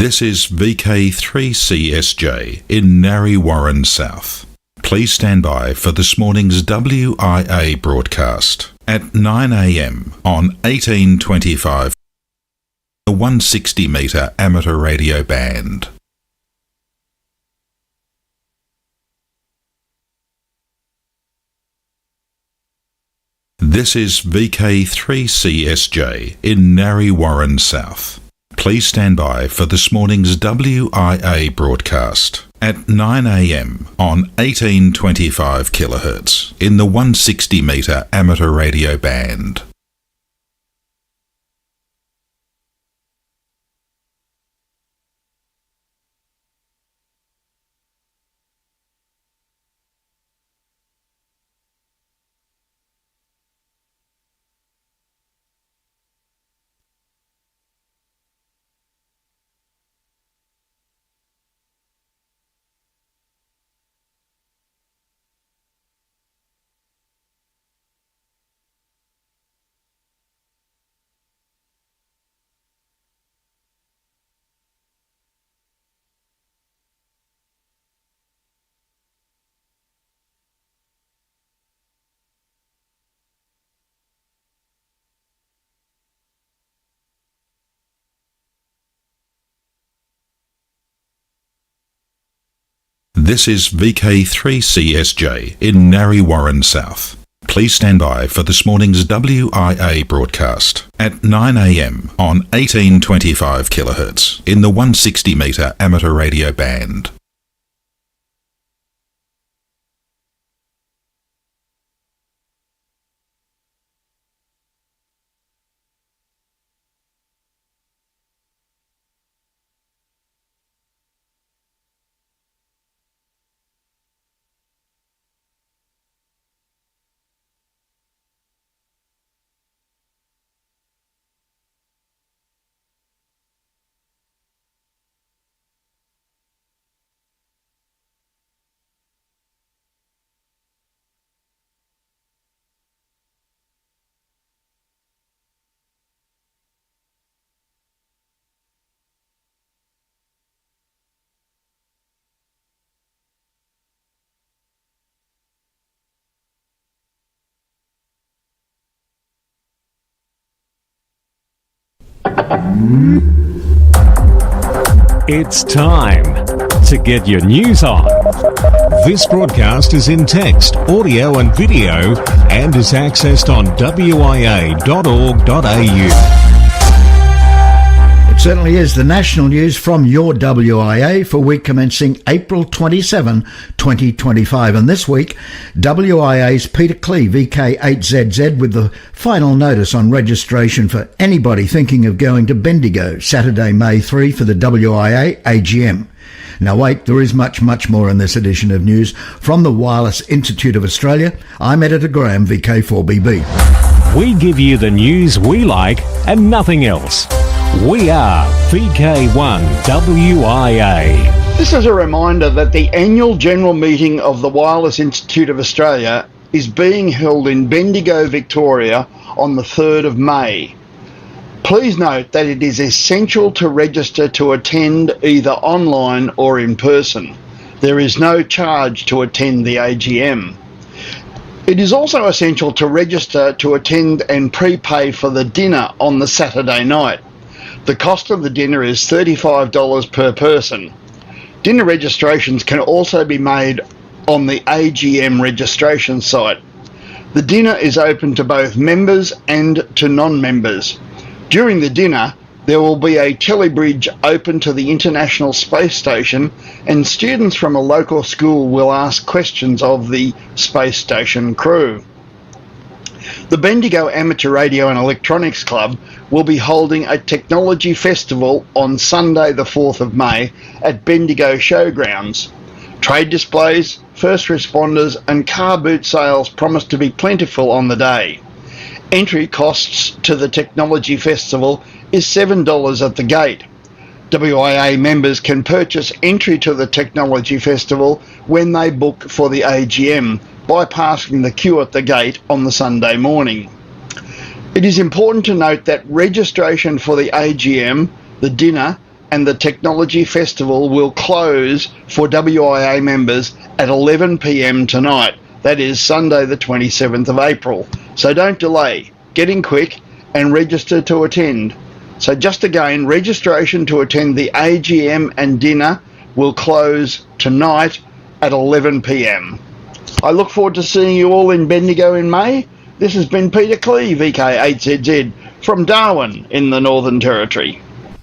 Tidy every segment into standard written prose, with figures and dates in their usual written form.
This is VK3CSJ in Narre Warren South. Please stand by for this morning's WIA broadcast at 9 a.m. on 1825, the 160 metre amateur radio band. This is VK3CSJ in Narre Warren South. Please stand by for this morning's WIA broadcast at 9 a.m. on 1825 kHz in the 160 metre amateur radio band. This is VK3CSJ in Narre Warren South. Please stand by for this morning's WIA broadcast at 9 a.m. on 1825 kHz in the 160 metre amateur radio band. It's time to get your news on. This broadcast is in text, audio and video and is accessed on wia.org.au. It certainly is the national news from your WIA for week commencing April 27, 2025. And this week, WIA's Peter Clee, VK8ZZ, with the final notice on registration for anybody thinking of going to Bendigo, Saturday, May 3 for the WIA AGM. Now wait, there is much more in this edition of news. From the Wireless Institute of Australia, I'm Editor Graham, VK4BB. We give you the news we like and nothing else. We are VK1WIA. This is a reminder that the annual general meeting of the Wireless Institute of Australia is being held in Bendigo, Victoria on the 3rd of May. Please note that it is essential to register to attend either online or in person. There is no charge to attend the AGM. It is also essential to register to attend and prepay for the dinner on the Saturday night. The cost of the dinner is $35 per person. Dinner registrations can also be made on the AGM registration site. The dinner is open to both members and to non-members. During the dinner, there will be a telebridge open to the International Space Station, and students from a local school will ask questions of the Space Station crew. The Bendigo Amateur Radio and Electronics Club will be holding a technology festival on Sunday the 4th of May at Bendigo Showgrounds. Trade displays, first responders and car boot sales promise to be plentiful on the day. Entry costs to the Technology Festival is $7 at the gate. WIA members can purchase entry to the Technology Festival when they book for the AGM, bypassing the queue at the gate on the Sunday morning. It is important to note that registration for the AGM, the dinner and the Technology Festival will close for WIA members at 11 p.m. tonight. That is Sunday the 27th of April. So don't delay. Get in quick and register to attend. So just again, registration to attend the AGM and dinner will close tonight at 11 p.m. I look forward to seeing you all in Bendigo in May. This has been Peter Clee, VK8ZZ, from Darwin in the Northern Territory.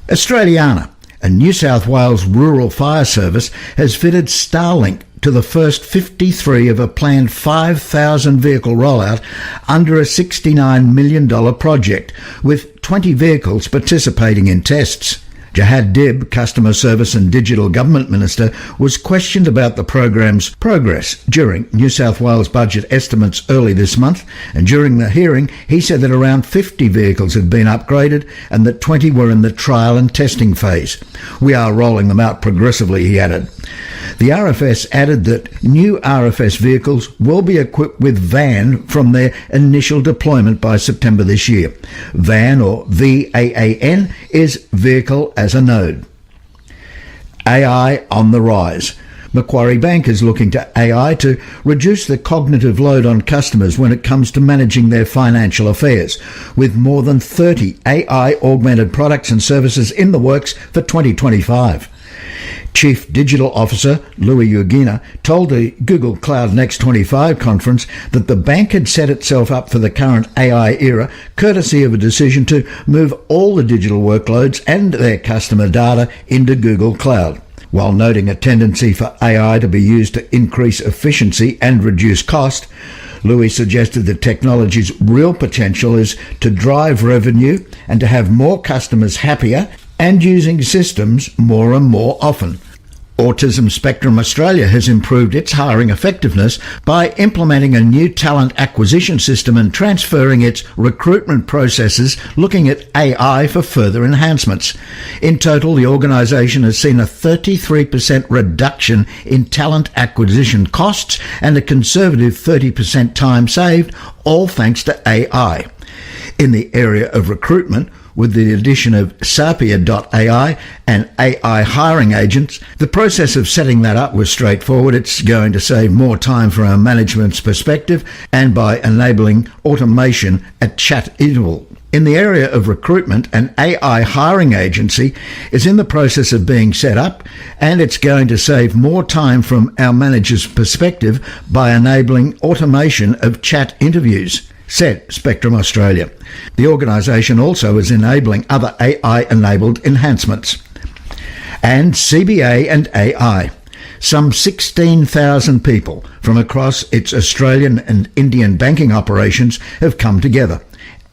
Australiana, a New South Wales rural fire service, has fitted Starlink to the first 53 of a planned 5,000 vehicle rollout under a $69 million project, with 20 vehicles participating in tests. Jihad Dib, Customer Service and Digital Government Minister, was questioned about the program's progress during New South Wales budget estimates early this month, and during the hearing he said that around 50 vehicles had been upgraded and that 20 were in the trial and testing phase. We are rolling them out progressively, he added. The RFS added that new RFS vehicles will be equipped with VAN from their initial deployment by September this year. VAN, or VAAN, is Vehicle as a Node. AI on the rise. Macquarie Bank is looking to AI to reduce the cognitive load on customers when it comes to managing their financial affairs, with more than 30 AI-augmented products and services in the works for 2025. Chief Digital Officer Louis Ugina told the Google Cloud Next 25 conference that the bank had set itself up for the current AI era courtesy of a decision to move all the digital workloads and their customer data into Google Cloud. While noting a tendency for AI to be used to increase efficiency and reduce cost, Louis suggested the technology's real potential is to drive revenue and to have more customers happier and using systems more and more often. Autism Spectrum Australia has improved its hiring effectiveness by implementing a new talent acquisition system and transferring its recruitment processes, looking at AI for further enhancements. In total, the organisation has seen a 33% reduction in talent acquisition costs and a conservative 30% time saved, all thanks to AI. In the area of recruitment, with the addition of Sapia.ai and AI hiring agents, the process of setting that up was straightforward. It's going to save more time from our management's perspective and by enabling automation at chat interval. In the area of recruitment, an AI hiring agency is in the process of being set up, and it's going to save more time from our manager's perspective by enabling automation of chat interviews, said Spectrum Australia. The organisation also is enabling other AI-enabled enhancements. And CBA and AI. Some 16,000 people from across its Australian and Indian banking operations have come together.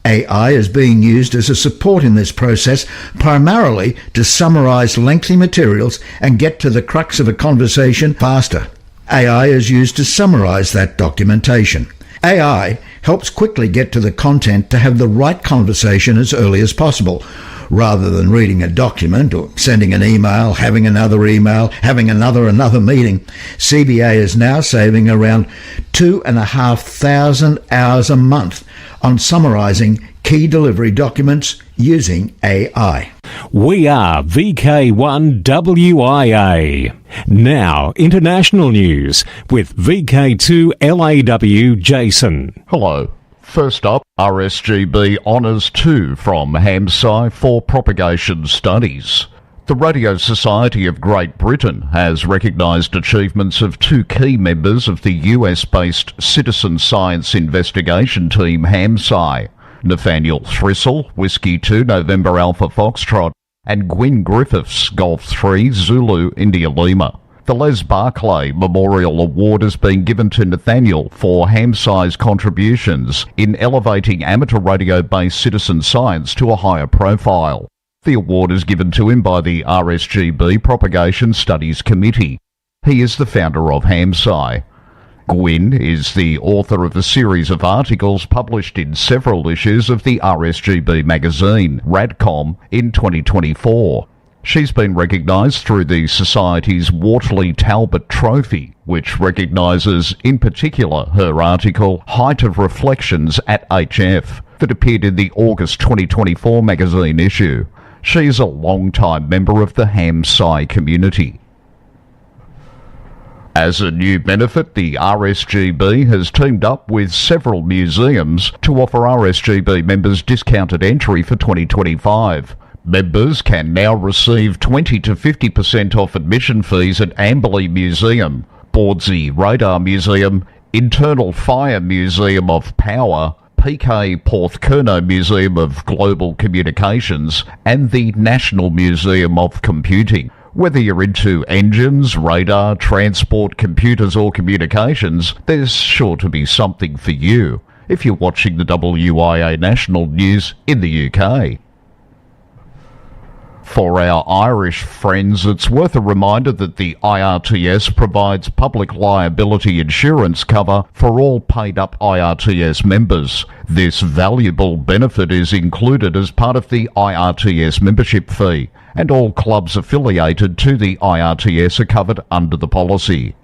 AI is being used as a support in this process, primarily to summarise lengthy materials and get to the crux of a conversation faster. AI is used to summarise that documentation. AI helps quickly get to the content to have the right conversation as early as possible, rather than reading a document or sending an email, having another meeting. CBA is now saving around 2,500 hours a month on summarising key delivery documents using AI. We are VK1WIA. Now, international news with VK2LAW Jason. Hello. First up, RSGB Honours 2 from HAMSci for Propagation Studies. The Radio Society of Great Britain has recognised achievements of two key members of the US-based Citizen Science Investigation Team HAMSci, Nathaniel Thrissell, Whiskey 2 November Alpha Foxtrot, and Gwyn Griffiths, Golf 3 Zulu India Lima. The Les Barclay Memorial Award has been given to Nathaniel for HAMSci's contributions in elevating amateur radio-based citizen science to a higher profile. The award is given to him by the RSGB Propagation Studies Committee. He is the founder of HAMSci. Gwyn is the author of a series of articles published in several issues of the RSGB magazine, Radcom, in 2024. She's been recognised through the Society's Wortley Talbot Trophy, which recognises, in particular, her article, Height of Reflections at HF, that appeared in the August 2024 magazine issue. She's a long-time member of the Ham Psi community. As a new benefit, the RSGB has teamed up with several museums to offer RSGB members discounted entry for 2025. Members can now receive 20 to 50% off admission fees at Amberley Museum, Bordsey Radar Museum, Internal Fire Museum of Power, PK Porthcurno Museum of Global Communications, and the National Museum of Computing. Whether you're into engines, radar, transport, computers or communications, there's sure to be something for you if you're watching the WIA national news in the UK. For our Irish friends, it's worth a reminder that the IRTS provides public liability insurance cover for all paid-up IRTS members. This valuable benefit is included as part of the IRTS membership fee, and all clubs affiliated to the IRTS are covered under the policy.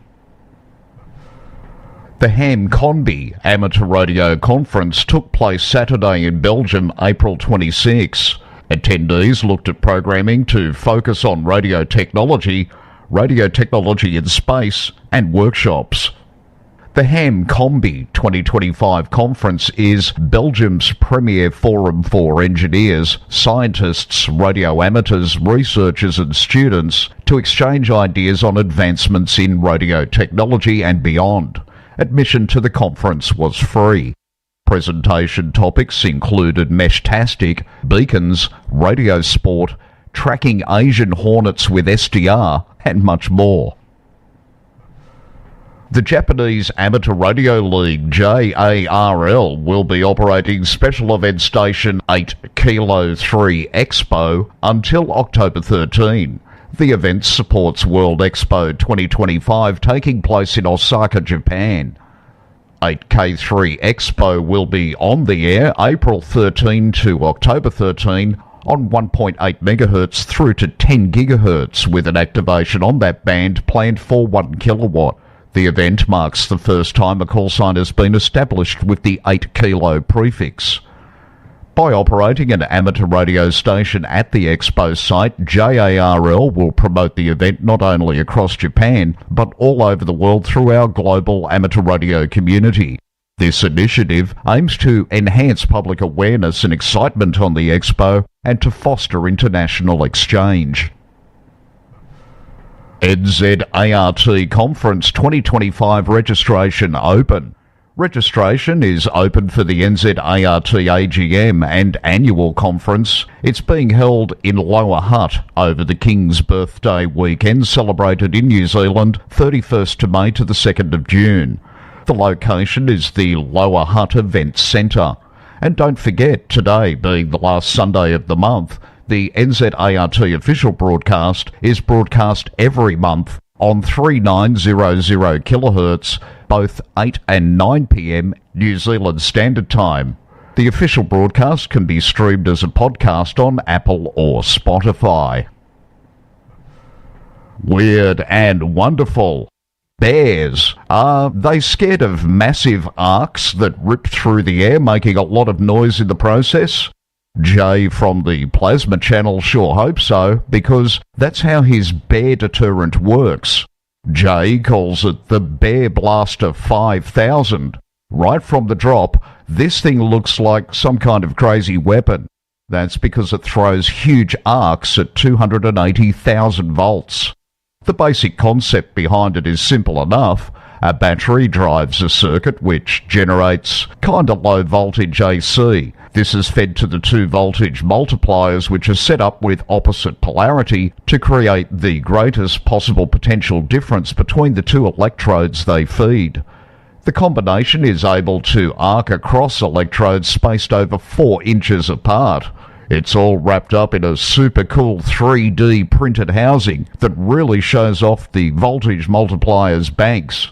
The Ham Conby Amateur Radio Conference took place Saturday in Belgium, April 26. Attendees looked at programming to focus on radio technology in space, and workshops. The Ham Conby 2025 conference is Belgium's premier forum for engineers, scientists, radio amateurs, researchers and students to exchange ideas on advancements in radio technology and beyond. Admission to the conference was free. Presentation topics included Meshtastic, beacons, radio sport, tracking Asian hornets with SDR, and much more. The Japanese Amateur Radio League, JARL, will be operating Special Event Station 8 Kilo 3 Expo until October 13. The event supports World Expo 2025 taking place in Osaka, Japan. 8K3 Expo will be on the air April 13 to October 13 on 1.8 MHz through to 10 GHz with an activation on that band planned for 1 kilowatt. The event marks the first time a call sign has been established with the 8 kilo prefix. By operating an amateur radio station at the Expo site, JARL will promote the event not only across Japan, but all over the world through our global amateur radio community. This initiative aims to enhance public awareness and excitement on the Expo and to foster international exchange. NZART Conference 2025 registration open. Registration is open for the NZART AGM and annual conference. It's being held in Lower Hutt over the King's Birthday weekend, celebrated in New Zealand 31st of May to the 2nd of June. The location is the Lower Hutt Event Centre. And don't forget, today being the last Sunday of the month, the NZART official broadcast is broadcast every month on 3900 kHz, both 8 and 9 p.m. New Zealand Standard Time. The official broadcast can be streamed as a podcast on Apple or Spotify. Weird and wonderful. Bears. Are they scared of massive arcs that rip through the air, making a lot of noise in the process? Jay from the Plasma Channel sure hopes so, because that's how his bear deterrent works. Jay calls it the Bear Blaster 5000. Right from the drop, this thing looks like some kind of crazy weapon. That's because it throws huge arcs at 280,000 volts. The basic concept behind it is simple enough. A battery drives a circuit which generates kinda low voltage AC. This is fed to the 2 voltage multipliers which are set up with opposite polarity to create the greatest possible potential difference between the 2 electrodes they feed. The combination is able to arc across electrodes spaced over 4 inches apart. It's all wrapped up in a super cool 3D printed housing that really shows off the voltage multiplier's banks.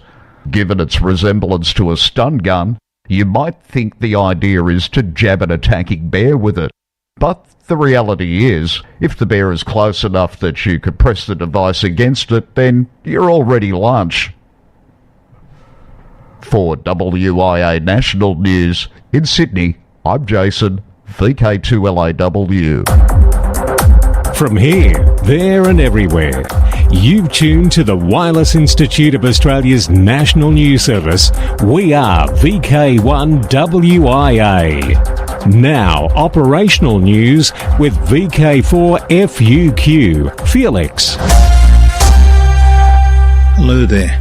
Given its resemblance to a stun gun, you might think the idea is to jab an attacking bear with it. But the reality is, if the bear is close enough that you could press the device against it, then you're already lunch. For WIA National News, in Sydney, I'm Jason, VK2LAW. From here, there and everywhere, you've tuned to the Wireless Institute of Australia's National News Service. We are VK1WIA. Now, operational news with VK4FUQ. Felix. Hello there.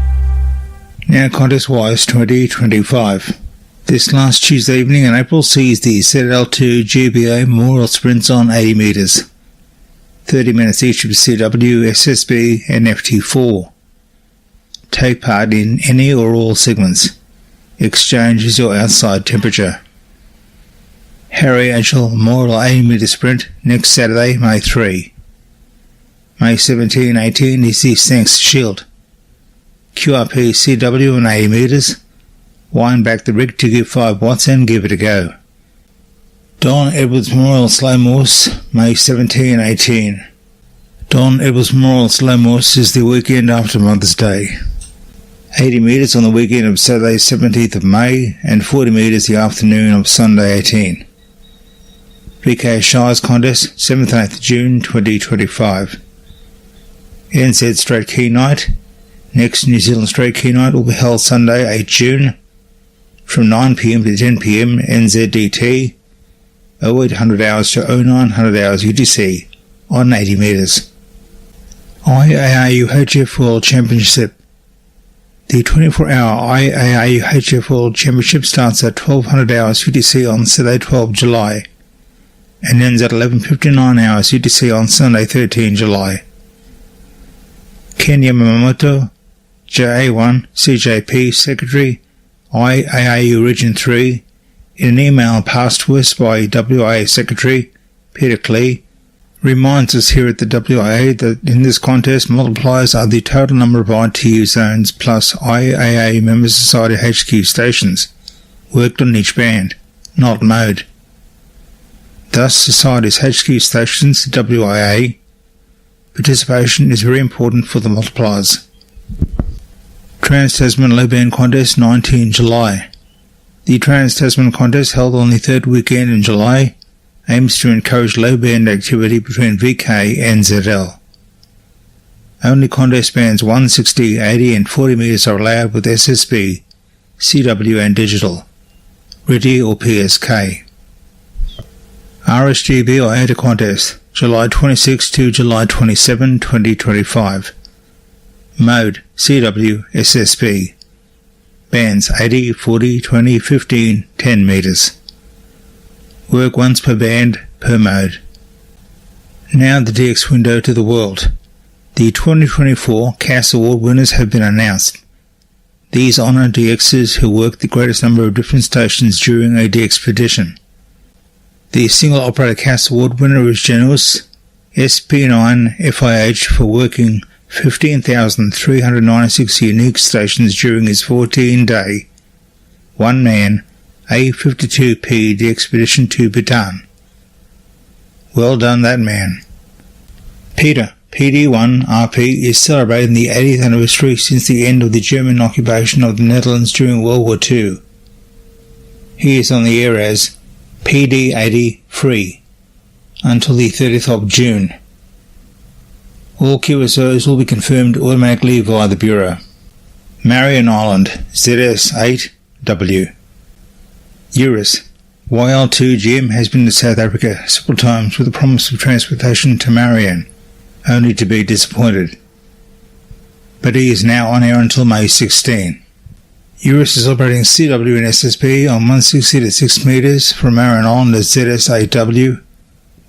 Now contest-wise 2025. This last Tuesday evening in April sees the ZL2 GBA Memorial Sprints on 80 metres. 30 minutes each of CW, SSB and FT4. Take part in any or all segments. Exchange is your outside temperature. Harry Angel Memorial 80 metre sprint next Saturday, May 3. May 17-18 is the Thanks Shield. QRP CW on 80 metres. Wind back the rig to give 5 watts and give it a go. Don Edwards Memorial Slow Morse, May 17-18. Don Edwards Memorial Slow Morse is the weekend after Mother's Day. 80 metres on the weekend of Saturday 17th of May and 40 metres the afternoon of Sunday 18. VK Shires Contest, 7th and 8th June 2025. NZ Straight Key Night. Next New Zealand Straight Key Night will be held Sunday 8 June from 9pm to 10pm NZDT, 0800 hours to 0900 hours UTC on 80 metres. IARU HF World Championship. The 24-hour IARU HF World Championship starts at 1200 hours UTC on Saturday 12 July and ends at 11:59 hours UTC on Sunday 13 July. Ken Yamamoto, JA1 CJP Secretary, IARU Region 3, in an email passed to us by WIA Secretary Peter Klee, reminds us here at the WIA that in this contest multipliers are the total number of ITU zones plus IARU Member Society HQ stations worked on each band, not mode. Thus, Society's HQ stations, WIA, participation is very important for the multipliers. Trans-Tasman Low Band Contest 19 July. The Trans-Tasman Contest held on the third weekend in July aims to encourage low band activity between VK and ZL. Only contest bands 1, 60, 80 and 40 metres are allowed with SSB, CW and digital, RIDI or PSK. RSGB or ATA Contest, July 26 to July 27, 2025. Mode, CW, SSB. Bands 80, 40, 20, 15, 10 metres. Work once per band, per mode. Now the DX window to the world. The 2024 CAS Award winners have been announced. These honour DXs who worked the greatest number of different stations during a DXpedition. The single operator CAS Award winner is Janus SP9 FIH for working 15,396 unique stations during his 14-day, one-man A52P DXpedition to Bhutan. Well done, that man. Peter, PD1RP, is celebrating the 80th anniversary since the end of the German occupation of the Netherlands during World War II. He is on the air as PD80 Free until the 30th of June. All QSOs will be confirmed automatically via the Bureau. Marion Island, ZS8W. Eurus, YL2GM has been to South Africa several times with the promise of transportation to Marion, only to be disappointed. But he is now on air until May 16. Eurus is operating CW and SSB on 160 to 6 metres from Marion Island as ZS8W,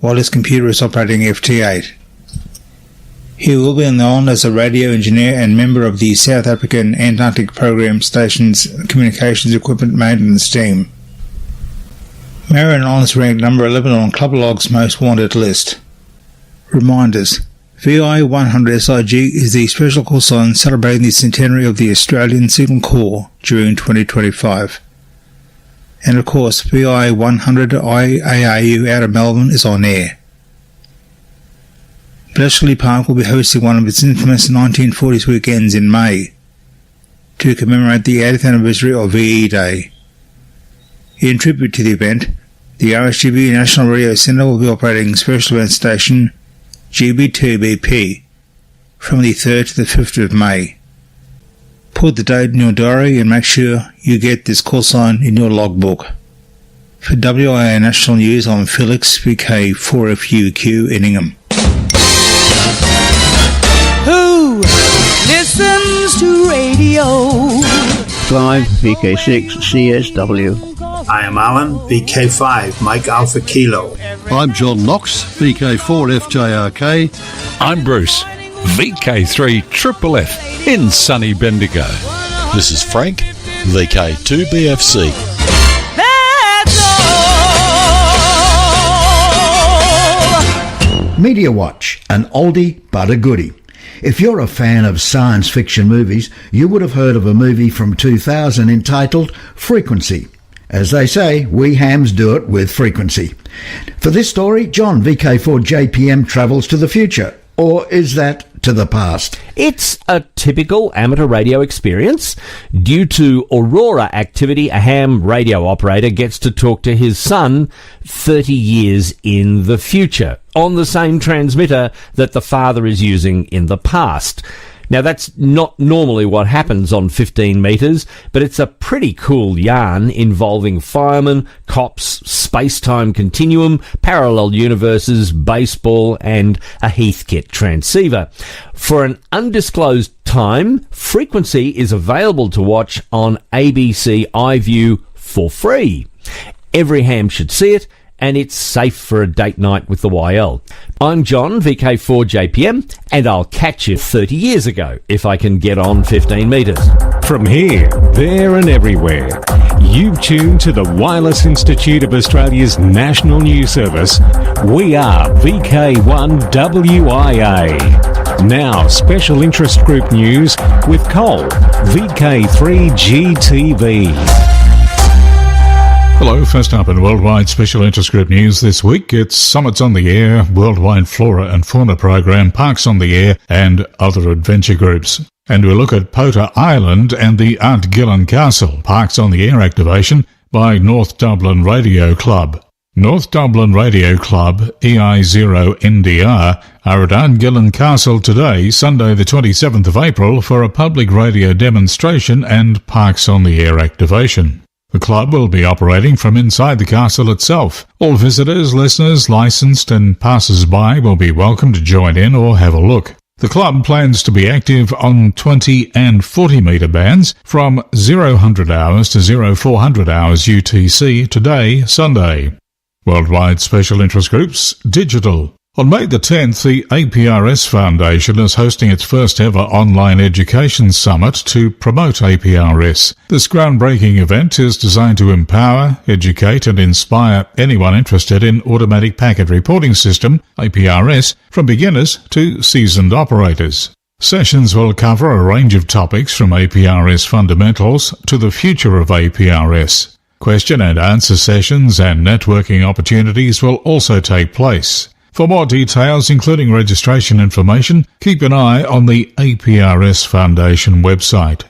while his computer is operating FT8. He will be on the island as a radio engineer and member of the South African Antarctic Program Station's Communications Equipment Maintenance Team. Marion Island is ranked number 11 on Club Log's Most Wanted list. Reminders: VI 100 SIG is the special call sign celebrating the centenary of the Australian Signal Corps during 2025. And of course, VI 100 IARU out of Melbourne is on air. Bletchley Park will be hosting one of its infamous 1940s weekends in May to commemorate the 80th anniversary of VE Day. In tribute to the event, the RSGB National Radio Centre will be operating special event station GB2BP from the 3rd to the 5th of May. Put the date in your diary and make sure you get this call sign in your logbook. For WIA National News, I'm Felix, VK4FUQ in Ingham. Who listens to radio? Clive, VK6CSW. I am Alan, VK5, Mike Alpha Kilo. I'm John Knox, VK4FJRK. I'm Bruce, VK3FFF in sunny Bendigo. This is Frank, VK2BFC. Media Watch, an oldie but a goodie. If you're a fan of science fiction movies, you would have heard of a movie from 2000 entitled Frequency. As they say, we hams do it with frequency. For this story, John, VK4JPM, travels to the future. Or is that to the past? It's a typical amateur radio experience. Due to aurora activity, a ham radio operator gets to talk to his son 30 years in the future on the same transmitter that the father is using in the past. Now, that's not normally what happens on 15 metres, but it's a pretty cool yarn involving firemen, cops, space-time continuum, parallel universes, baseball, and a Heathkit transceiver. For an undisclosed time, Frequency is available to watch on ABC iView for free. Every ham should see it, and it's safe for a date night with the YL. I'm John, VK4JPM, and I'll catch you 30 years ago if I can get on 15 metres. From here, there and everywhere, you've tuned to the Wireless Institute of Australia's National News Service. We are VK1WIA. Now, special interest group news with Cole, VK3GTV. Hello, first up in Worldwide Special Interest Group News this week, it's Summits on the Air, Worldwide Flora and Fauna Program, Parks on the Air, and other adventure groups. And we look at Potter Island and the Aunt Gillen Castle, Parks on the Air activation by North Dublin Radio Club. North Dublin Radio Club, EI0NDR, are at Aunt Gillen Castle today, Sunday the 27th of April, for a public radio demonstration and Parks on the Air activation. The club will be operating from inside the castle itself. All visitors, listeners, licensed and passers-by will be welcome to join in or have a look. The club plans to be active on 20 and 40 metre bands from 0000 hours to 0400 hours UTC today, Sunday. Worldwide Special Interest Groups, Digital. On May the 10th, the APRS Foundation is hosting its first ever online education summit to promote APRS. This groundbreaking event is designed to empower, educate and inspire anyone interested in Automatic Packet Reporting System, APRS, from beginners to seasoned operators. Sessions will cover a range of topics from APRS fundamentals to the future of APRS. Question and answer sessions and networking opportunities will also take place. For more details, including registration information, keep an eye on the APRS Foundation website.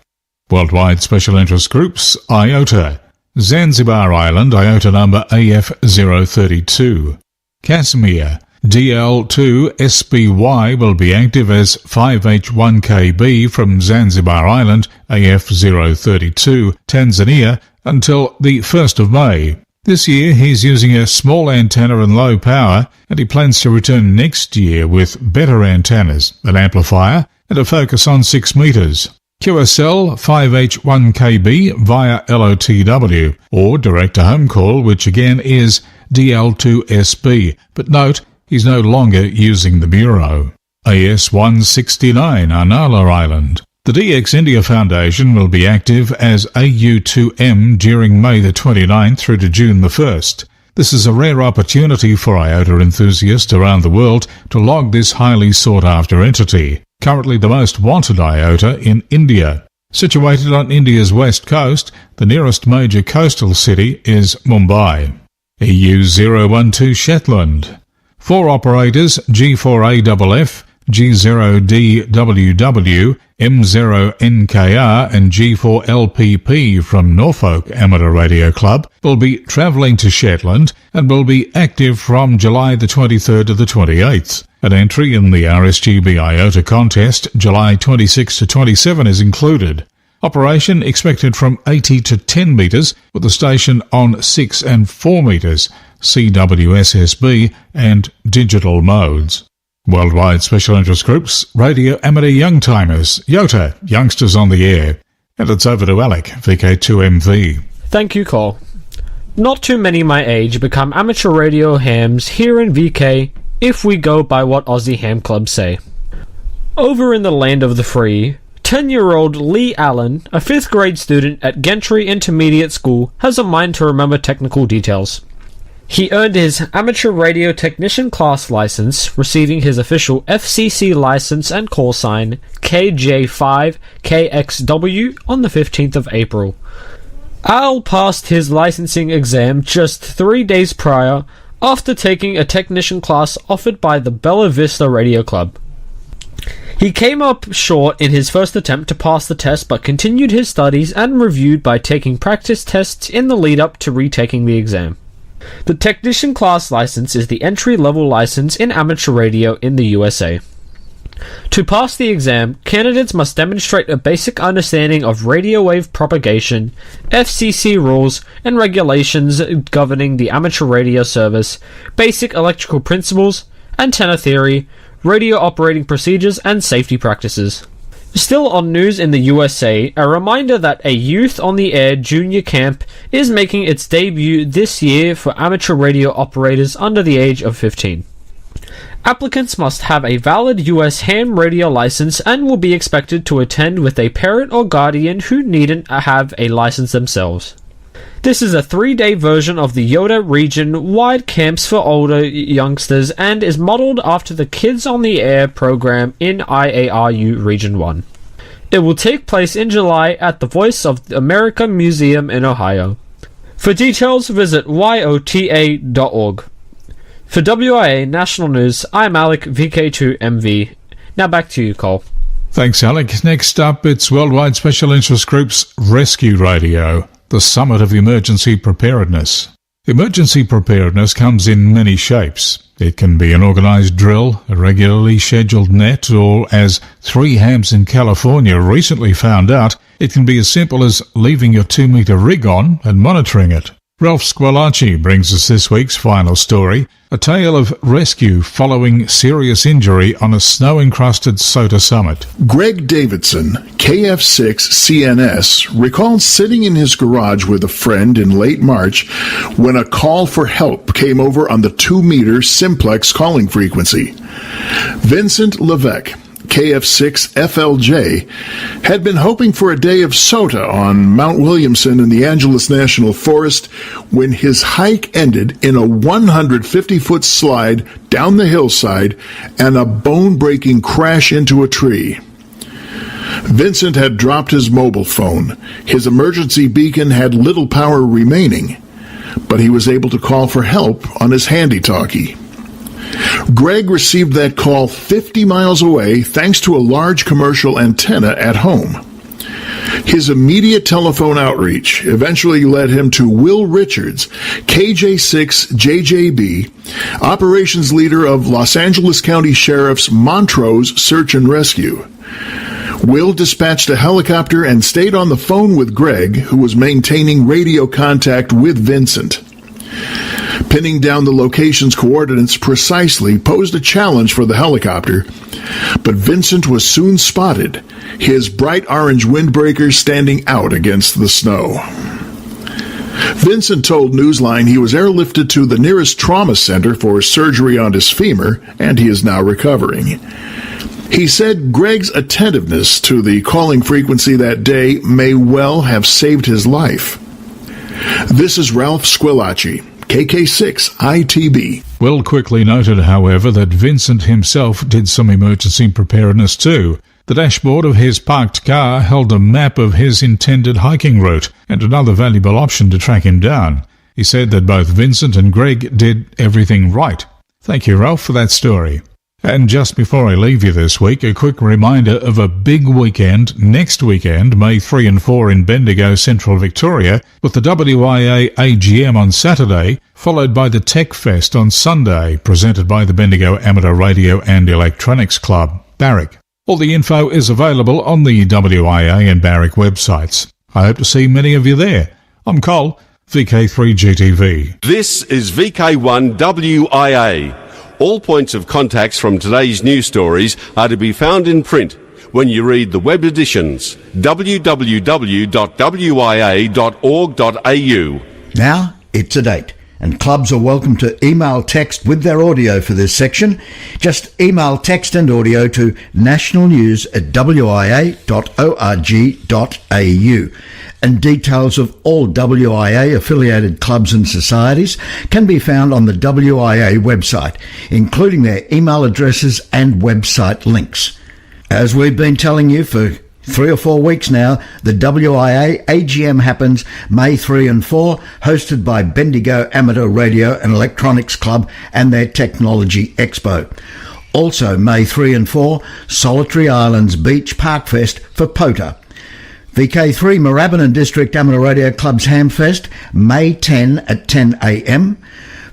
Worldwide Special Interest Groups, IOTA. Zanzibar Island, IOTA number AF032. Casimir, DL2SBY will be active as 5H1KB from Zanzibar Island, AF032, Tanzania, until the 1st of May. This year he's using a small antenna and low power, and he plans to return next year with better antennas, an amplifier, and a focus on 6 metres. QSL 5H1KB via LOTW, or direct-to-home call, which again is DL2SB, but note he's no longer using the Bureau. AS169 Anala Island. The DX India Foundation will be active as AU2M during May the 29th through to June the 1st. This is a rare opportunity for IOTA enthusiasts around the world to log this highly sought-after entity, currently the most wanted IOTA in India. Situated on India's west coast, the nearest major coastal city is Mumbai. EU012 Shetland. 4 operators, G4AFF, G0DWW, M0NKR and G4LPP from Norfolk Amateur Radio Club will be travelling to Shetland and will be active from July the 23rd to the 28th. An entry in the RSGB IOTA contest, July 26 to 27, is included. Operation expected from 80 to 10 metres, with the station on 6 and 4 metres, CWSSB and digital modes. Worldwide Special Interest Groups, Radio Amateur Youngtimers, YOTA, Youngsters on the Air. And it's over to Alec, VK2MV. Thank you, Cole. Not too many my age become amateur radio hams here in VK, if we go by what Aussie ham clubs say. Over in the land of the free, 10-year-old Lee Allen, a 5th grade student at Gentry Intermediate School, has a mind to remember technical details. He earned his amateur radio technician class license, receiving his official FCC license and call sign KJ5KXW on the 15th of April. Al passed his licensing exam just 3 days prior, after taking a technician class offered by the Bella Vista Radio Club. He came up short in his first attempt to pass the test, but continued his studies and reviewed by taking practice tests in the lead-up to retaking the exam. The technician class license is the entry-level license in amateur radio in the USA. To pass the exam, candidates must demonstrate a basic understanding of radio wave propagation, FCC rules and regulations governing the amateur radio service, basic electrical principles, antenna theory, radio operating procedures, and safety practices. Still on news in the USA, a reminder that a Youth on the Air junior camp is making its debut this year for amateur radio operators under the age of 15. Applicants must have a valid US ham radio license and will be expected to attend with a parent or guardian who needn't have a license themselves. This is a 3-day version of the YOTA region-wide camps for older youngsters and is modelled after the Kids on the Air program in IARU Region 1. It will take place in July at the Voice of America Museum in Ohio. For details, visit yota.org. For WIA National News, I'm Alec, VK2MV. Now back to you, Cole. Thanks, Alec. Next up, it's Worldwide Special Interest Group's Rescue Radio, the summit of emergency preparedness. Emergency preparedness comes in many shapes. It can be an organised drill, a regularly scheduled net, or, as 3 hams in California recently found out, it can be as simple as leaving your 2-metre rig on and monitoring it. Ralph Squilacci brings us this week's final story, a tale of rescue following serious injury on a snow-encrusted SOTA summit. Greg Davidson, KF6CNS, recalls sitting in his garage with a friend in late March when a call for help came over on the 2-meter simplex calling frequency. Vincent Levesque, KF6FLJ, had been hoping for a day of SOTA on Mount Williamson in the Angeles National Forest when his hike ended in a 150-foot slide down the hillside and a bone-breaking crash into a tree. Vincent had dropped his mobile phone. His emergency beacon had little power remaining, but he was able to call for help on his handy-talkie. Greg received that call 50 miles away thanks to a large commercial antenna at home. His immediate telephone outreach eventually led him to Will Richards, KJ6JJB, operations leader of Los Angeles County Sheriff's Montrose Search and Rescue. Will dispatched a helicopter and stayed on the phone with Greg, who was maintaining radio contact with Vincent. Pinning down the location's coordinates precisely posed a challenge for the helicopter, but Vincent was soon spotted, his bright orange windbreakers standing out against the snow. Vincent told Newsline he was airlifted to the nearest trauma center for surgery on his femur, and he is now recovering. He said Greg's attentiveness to the calling frequency that day may well have saved his life. This is Ralph Squilacci, KK6ITB. Will quickly noted, however, that Vincent himself did some emergency preparedness too. The dashboard of his parked car held a map of his intended hiking route and another valuable option to track him down. He said that both Vincent and Greg did everything right. Thank you, Ralph, for that story. And just before I leave you this week, a quick reminder of a big weekend next weekend, May 3 and 4 in Bendigo, Central Victoria, with the WIA AGM on Saturday, followed by the Tech Fest on Sunday, presented by the Bendigo Amateur Radio and Electronics Club, Barrick. All the info is available on the WIA and Barrick websites. I hope to see many of you there. I'm Cole, VK3GTV. This is VK1 WIA. All points of contacts from today's news stories are to be found in print when you read the web editions, www.wia.org.au. Now, it's a date, and clubs are welcome to email text with their audio for this section. Just email text and audio to nationalnews@wia.org.au. And details of all WIA-affiliated clubs and societies can be found on the WIA website, including their email addresses and website links. As we've been telling you for 3 or 4 weeks now, the WIA AGM happens May 3 and 4, hosted by Bendigo Amateur Radio and Electronics Club and their Technology Expo. Also May 3 and 4, Solitary Islands Beach Park Fest for POTA. VK3 Moorabbin District Amateur Radio Club's Hamfest, May 10 at 10 a.m.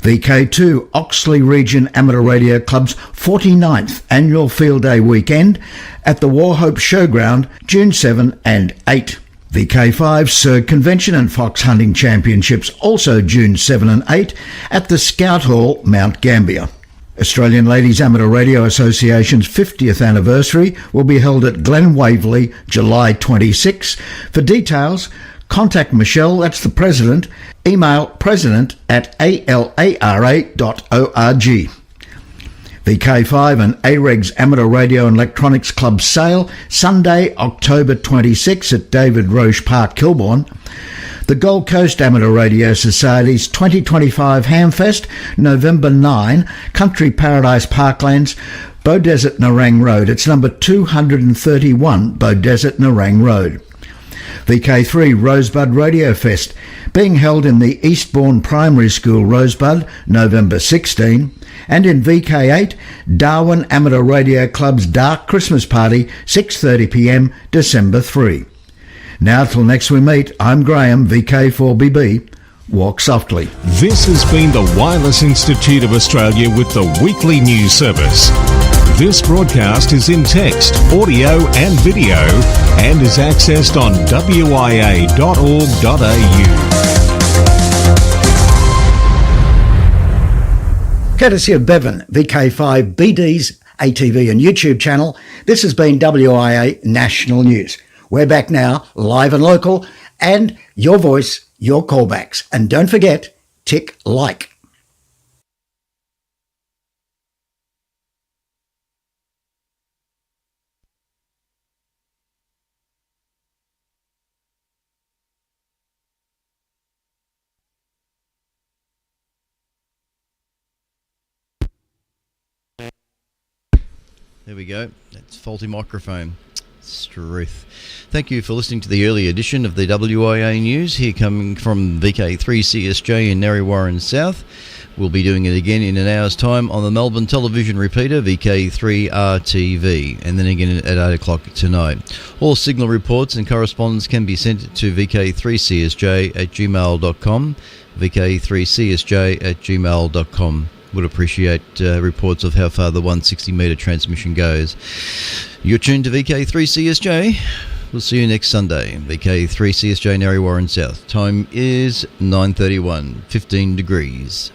VK2 Oxley Region Amateur Radio Club's 49th Annual Field Day Weekend at the Warhope Showground, June 7 and 8. VK5 Surg Convention and Fox Hunting Championships, also June 7 and 8 at the Scout Hall, Mount Gambier. Australian Ladies Amateur Radio Association's 50th anniversary will be held at Glen Waverley, July 26. For details, contact Michelle, that's the president, email president@alara.org. VK5 and AREG's Amateur Radio and Electronics Club sale, Sunday, October 26 at David Roche Park, Kilbourne. The Gold Coast Amateur Radio Society's 2025 Hamfest, November 9, Country Paradise Parklands, Beaudesert Nerang Road. It's number 231 Beaudesert Nerang Road. VK3 Rosebud Radio Fest, being held in the Eastbourne Primary School, Rosebud, November 16. And in VK8, Darwin Amateur Radio Club's Dark Christmas Party, 6:30pm, December 3. Now till next we meet, I'm Graham, VK4BB. Walk softly. This has been the Wireless Institute of Australia with the weekly news service. This broadcast is in text, audio and video and is accessed on wia.org.au. Courtesy of Bevan, VK5BD's ATV and YouTube channel, this has been WIA National News. We're back now, live and local, and your voice, your callbacks. And don't forget, tick like. There we go. That's faulty microphone. Struth. Thank you for listening to the early edition of the WIA News, here coming from VK3CSJ in Narre Warren South. We'll be doing it again in an hour's time on the Melbourne television repeater, VK3RTV, and then again at 8 o'clock tonight. All signal reports and correspondence can be sent to VK3CSJ@gmail.com, VK3CSJ@gmail.com. Would appreciate reports of how far the 160 metre transmission goes. You're tuned to VK3CSJ. We'll see you next Sunday. VK3CSJ Narre Warren South. Time is 9:31, 15 degrees.